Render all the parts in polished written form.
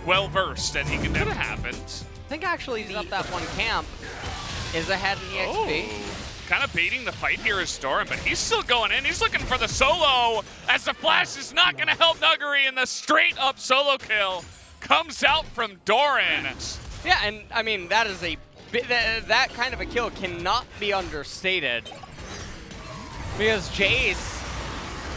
well versed, and he can never happen. I think actually he's up that one camp is ahead in EXP. Kind of baiting the fight here is Doran, but he's still going in. He's looking for the solo as the flash is not going to help Nuggery, and the straight up solo kill comes out from Doran. Yeah, and I mean, that is that kind of a kill cannot be understated. Because Jace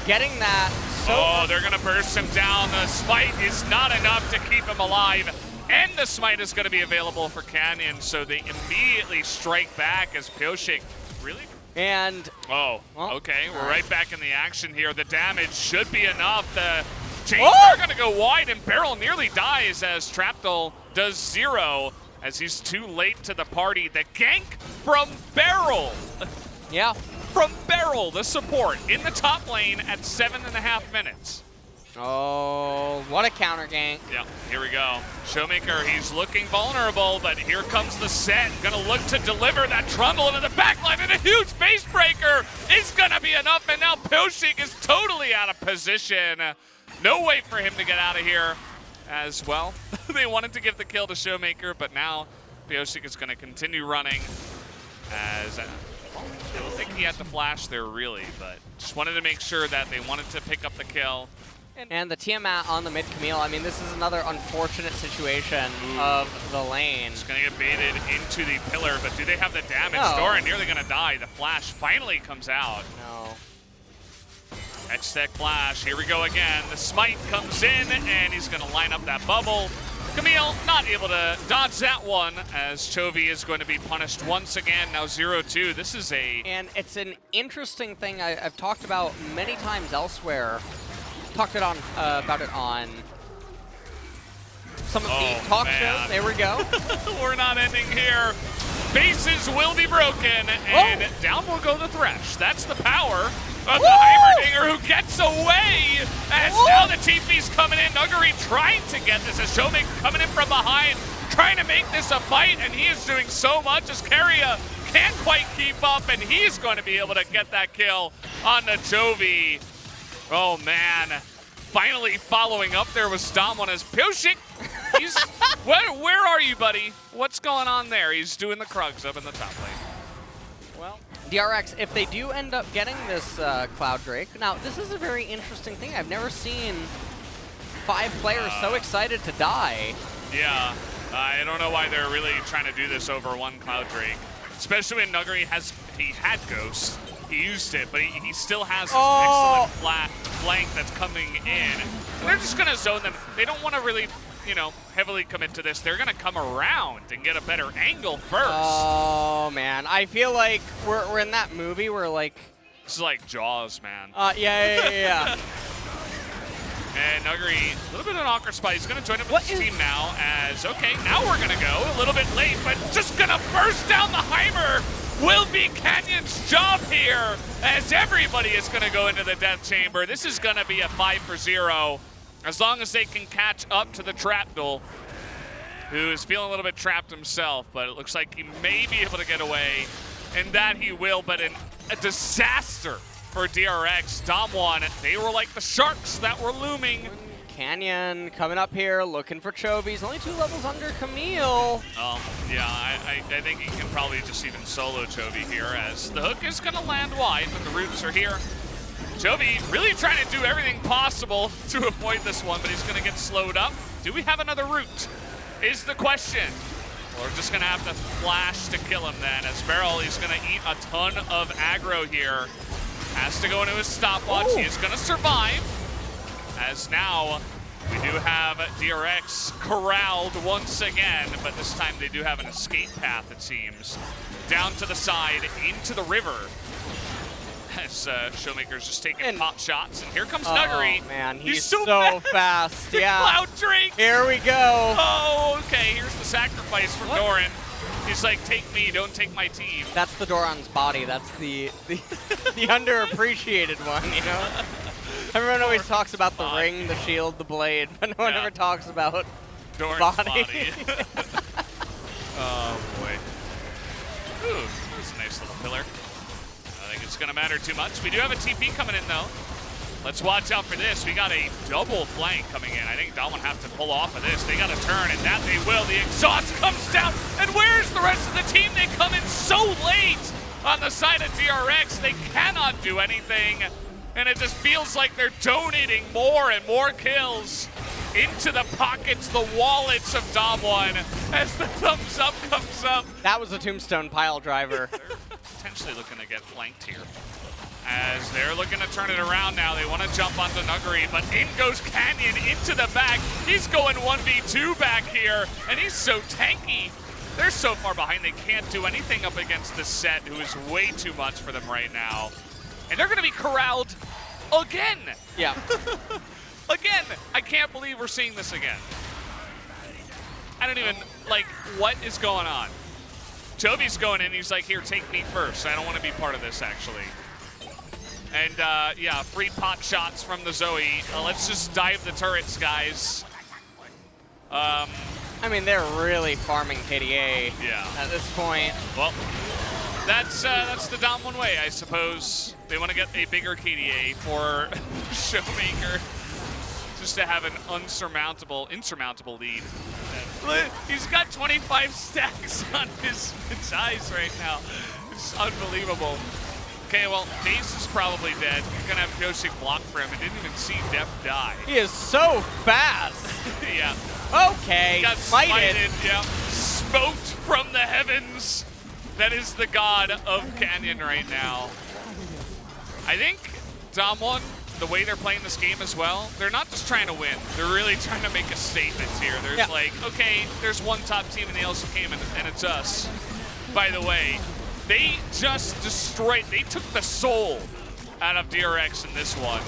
getting that so they're going to burst him down. The smite is not enough to keep him alive. And the smite is going to be available for Canyon, so they immediately strike back as Pioshik really? And okay, we're right back in the action here. The damage should be enough. The Chains are going to go wide, and Beryl nearly dies as Trapdoll does 0 as he's too late to the party. The gank from Beryl. Yeah. From Beryl, the support in the top lane at 7.5 minutes. Oh, what a counter gank. Yeah, here we go. Showmaker, he's looking vulnerable, but here comes the set. Gonna look to deliver that trundle into the backline, and a huge face breaker is gonna be enough, and now Pioshik is totally out of position. No way for him to get out of here as well. They wanted to give the kill to Showmaker, but now Pioshik is gonna continue running as I don't think he had the flash there really, but just wanted to make sure that they wanted to pick up the kill. And the Tiamat on the mid Camille, I mean, this is another unfortunate situation of the lane. It's going to get baited into the pillar, but do they have the damage? No. Doran nearly going to die. The flash finally comes out. No. X-Tech flash, here we go again. The smite comes in, and he's going to line up that bubble. Camille not able to dodge that one, as Chovy is going to be punished once again, now 0-2. This is And it's an interesting thing I've talked about many times elsewhere. Talked about it on some of the talk shows. There we go. We're not ending here. Bases will be broken, and down will go the Thresh. That's the power of the Heimerdinger, who gets away as now the TP's coming in. Nuggery trying to get this as Showmaker coming in from behind, trying to make this a fight, and he is doing so much as Keria can't quite keep up, and he's going to be able to get that kill on the Chovy. Oh man, finally following up there with Stomp as Pioshik. He's, where are you, buddy? What's going on there? He's doing the Krugs up in the top lane. Well, DRX, if they do end up getting this Cloud Drake, now this is a very interesting thing. I've never seen 5 players so excited to die. Yeah, I don't know why they're really trying to do this over one Cloud Drake, especially when Nuggery had Ghost. He used it, but he still has this excellent flat flank that's coming in. And they're just going to zone them. They don't want to really, heavily commit to this. They're going to come around and get a better angle first. Oh, man. I feel like we're in that movie where, like... This is like Jaws, man. Yeah. And Nuggery, a little bit of an awkward spot. He's going to join up with his team now as, okay, now we're going to go. A little bit late, but just going to burst down the Heimer. Will be Canyon's job here, as everybody is going to go into the death chamber. This is going to be a 5-for-0, as long as they can catch up to the Trapdoll, who is feeling a little bit trapped himself, but it looks like he may be able to get away, and that he will, but a disaster for DRX. Dom1, they were like the sharks that were looming. Canyon coming up here, looking for Chovy. Only 2 levels under Camille. Oh, yeah, I think he can probably just even solo Chovy here, as the hook is going to land wide, but the roots are here. Chovy really trying to do everything possible to avoid this one, but he's going to get slowed up. Do we have another route? Is the question. We're just going to have to flash to kill him then, as Beryl is going to eat a ton of aggro here. Has to go into his stopwatch. He is going to survive. As now, we do have DRX corralled once again, but this time they do have an escape path, it seems. Down to the side, into the river. As Showmaker's just taking pot shots, and here comes Nuggery. Oh man, he's so fast. Yeah. Cloud Drake. Here we go. Oh, okay, here's the sacrifice from Doran. He's like, take me, don't take my team. That's the Doran's body. That's the underappreciated one, Everyone always talks about the ring, the shield, the blade, but no one ever talks about Doran's body. Oh, boy. Ooh, that's a nice little pillar. I think it's going to matter too much. We do have a TP coming in, though. Let's watch out for this. We got a double flank coming in. I think Dom have to pull off of this. They got to turn, and that they will. The exhaust comes down, and where's the rest of the team? They come in so late on the side of DRX. They cannot do anything, and it just feels like they're donating more and more kills into the pockets, the wallets of Dom1 as the thumbs up comes up. That was a tombstone pile driver. They're potentially looking to get flanked here. As they're looking to turn it around now. They want to jump onto Nuggery, but in goes Canyon into the back. He's going 1v2 back here, and he's so tanky. They're so far behind, they can't do anything up against the Set, who is way too much for them right now. And they're going to be corralled again. Yeah. Again. I can't believe we're seeing this again. I don't even, like, what is going on? Toby's going in, he's like, here, take me first. I don't want to be part of this, actually. And, yeah, free pot shots from the Zoe. Let's just dive the turrets, guys. I mean, they're really farming KDA at this point. Well, that's the Dom1 way, I suppose. They want to get a bigger KDA for Showmaker, just to have an insurmountable lead. He's got 25 stacks on his eyes right now. It's unbelievable. Okay, well, Daze is probably dead. You're gonna have Joshik block for him. I didn't even see Def die. He is so fast. Yeah. Okay, He got smited, yeah. Smoked from the heavens. That is the god of Canyon right now. I think Dom1, the way they're playing this game as well, they're not just trying to win. They're really trying to make a statement here. There's like, okay, there's one top team in the LCK, and it's us. By the way, they just destroyed, they took the soul out of DRX in this one.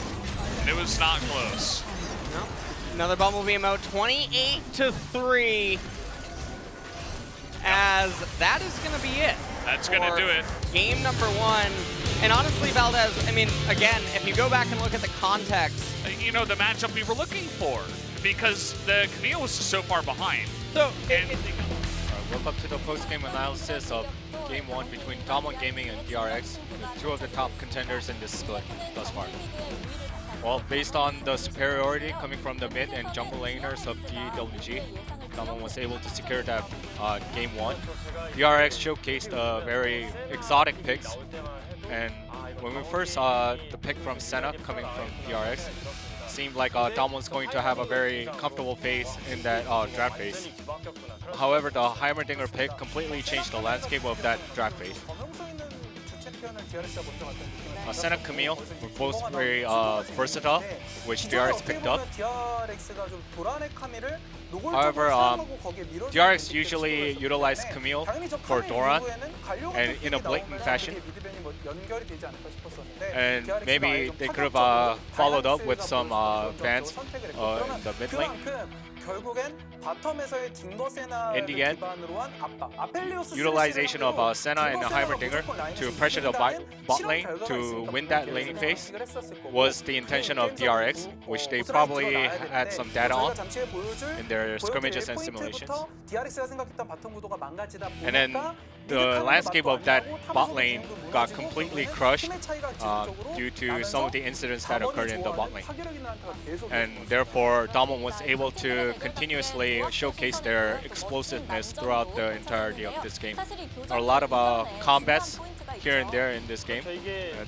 And it was not close. No. Another Bumblebee emote, 28-3. As that is going to be it. That's going to do it. Game number 1. And honestly, Valdez, I mean, again, if you go back and look at the context. You know, the matchup we were looking for, because the Camille was just so far behind. So, welcome to the post-game analysis of Game 1 between Dom1 Gaming and DRX, two of the top contenders in this split thus far. Well, based on the superiority coming from the mid and jungle laners of DWG, Dom1 was able to secure that Game 1. DRX showcased very exotic picks, and when we first saw the pick from Senna coming from DRX, it seemed like Dom1 was going to have a very comfortable phase in that draft phase. However, the Heimerdinger pick completely changed the landscape of that draft phase. Senna Camille were both very versatile, which DRX picked up. However, DRX usually utilize Camille for Doran, and in a blatant fashion. And maybe they could have followed up with some bans in the mid lane. In the end, utilization of Senna and Heimerdinger to pressure the bot lane to win that laning phase was the intention of DRX, which they probably had some data on in their scrimmages and simulations. And then the landscape of that bot lane got completely crushed due to some of the incidents that occurred in the bot lane. And therefore, Dom1 was able to continuously showcase their explosiveness throughout the entirety of this game. There are a lot of combats here and there in this game.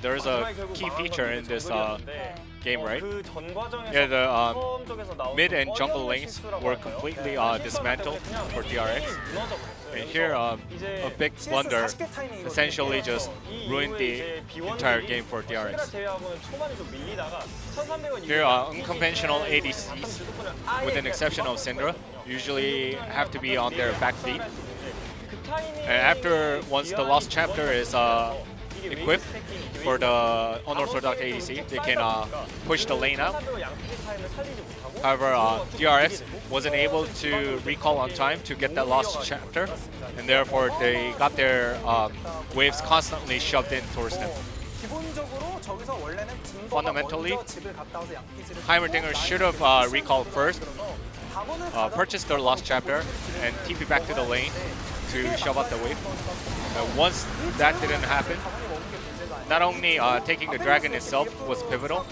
There is a key feature in this game, right? Yeah, the mid and jungle lanes were completely dismantled for DRX. And here, a big blunder essentially just ruined the entire game for DRX. Here, unconventional ADCs, with an exception of Syndra, usually have to be on their back feet. And once the Lost Chapter is equipped for the unorthodox ADC, they can push the lane out. However, DRX wasn't able to recall on time to get that Lost Chapter, and therefore they got their waves constantly shoved in towards them. Fundamentally, Heimerdinger should have recalled first, purchased their Lost Chapter, and TP back to the lane to shove out the wave. Once that didn't happen, not only taking the dragon itself was pivotal,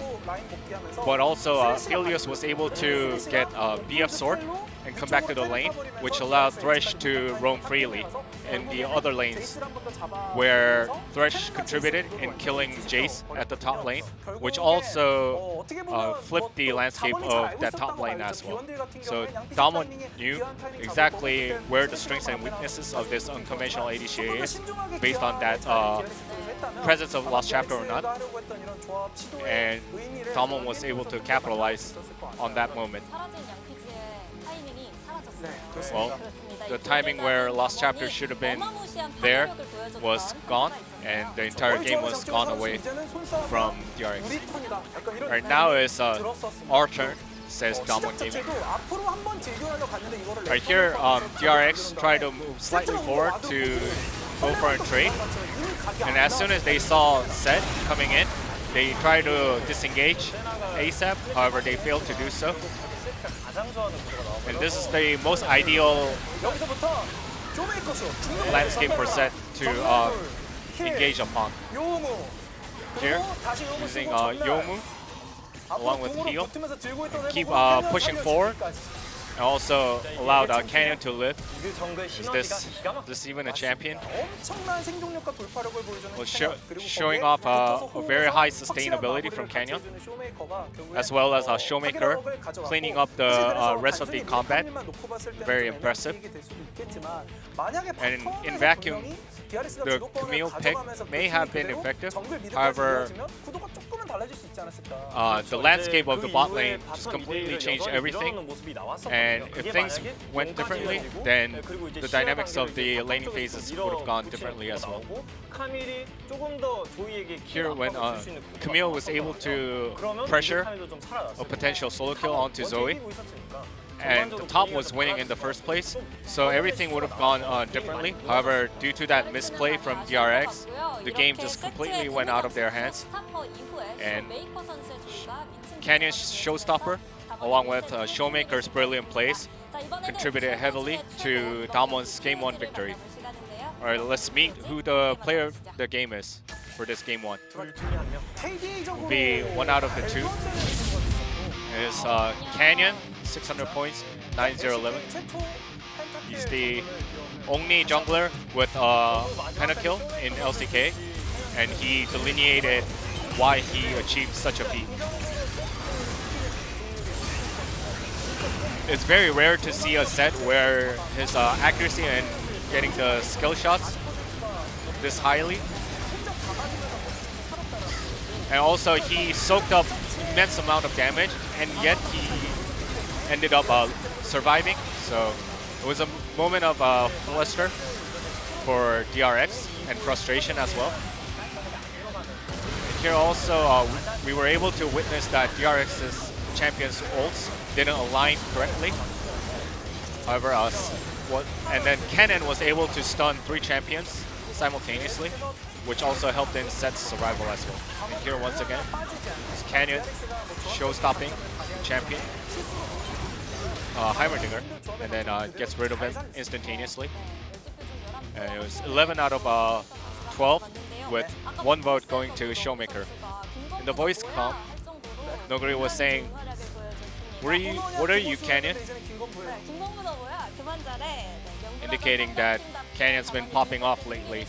but also Helios was able to get BF sword and come back to the lane, which allowed Thresh to roam freely in the other lanes, where Thresh contributed in killing Jace at the top lane, which also flipped the landscape of that top lane as well. So Damwon knew exactly where the strengths and weaknesses of this unconventional ADC is, based on that presence of Lost Chapter or not, and Damwon was able to capitalize on that moment. Well, the timing where Lost Chapter should have been there was gone, and the entire game was gone away from DRX. Right now is our turn, says Damwon Gaming. Right here, DRX tried to move slightly forward to go for a trade, and as soon as they saw Zed coming in, they tried to disengage ASAP, however they failed to do so. And this is the most ideal landscape for Zed to engage upon. Here, using Yomu along with heal, keep pushing forward, and also allowed Canyon to live. Is this even a champion? Well, showing off a very high sustainability from Canyon, as well as Showmaker cleaning up the rest of the combat. Very impressive. And in vacuum, the Camille pick may have been effective. However, the landscape of the bot lane just completely changed everything. And if things went differently, then the dynamics of the laning phases would have gone differently as well. Here, when Camille was able to pressure a potential solo kill onto Zoe, and the top was winning in the first place, so everything would have gone differently. However, due to that misplay from DRX, the game just completely went out of their hands. And Canyon's showstopper, along with Showmaker's brilliant plays, contributed heavily to Damwon's Game 1 victory. Alright, let's meet who the player of the game is for this Game 1. Will be one out of the two. It is Canyon, 600 points, 9-0-11. He's the only jungler with pentakill in LCK, and he delineated why he achieved such a feat. It's very rare to see a set where his accuracy and getting the skill shots this highly. And also he soaked up immense amount of damage, and yet he ended up surviving. So it was a moment of fluster for DRX and frustration as well. And here also we were able to witness that DRX's champions' ults didn't align correctly. However, and then Kennen was able to stun 3 champions simultaneously, which also helped in Zed's survival as well. And here once again, it's Canyon show-stopping champion, Heimerdinger, and then gets rid of him instantaneously. And it was 11 out of 12, with 1 vote going to Showmaker. In the voice comp, Noguri was saying, "What are you, Canyon?" Indicating that Canyon's been popping off lately.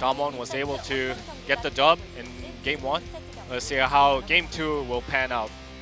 Damwon was able to get the dub in Game 1. Let's see how Game 2 will pan out.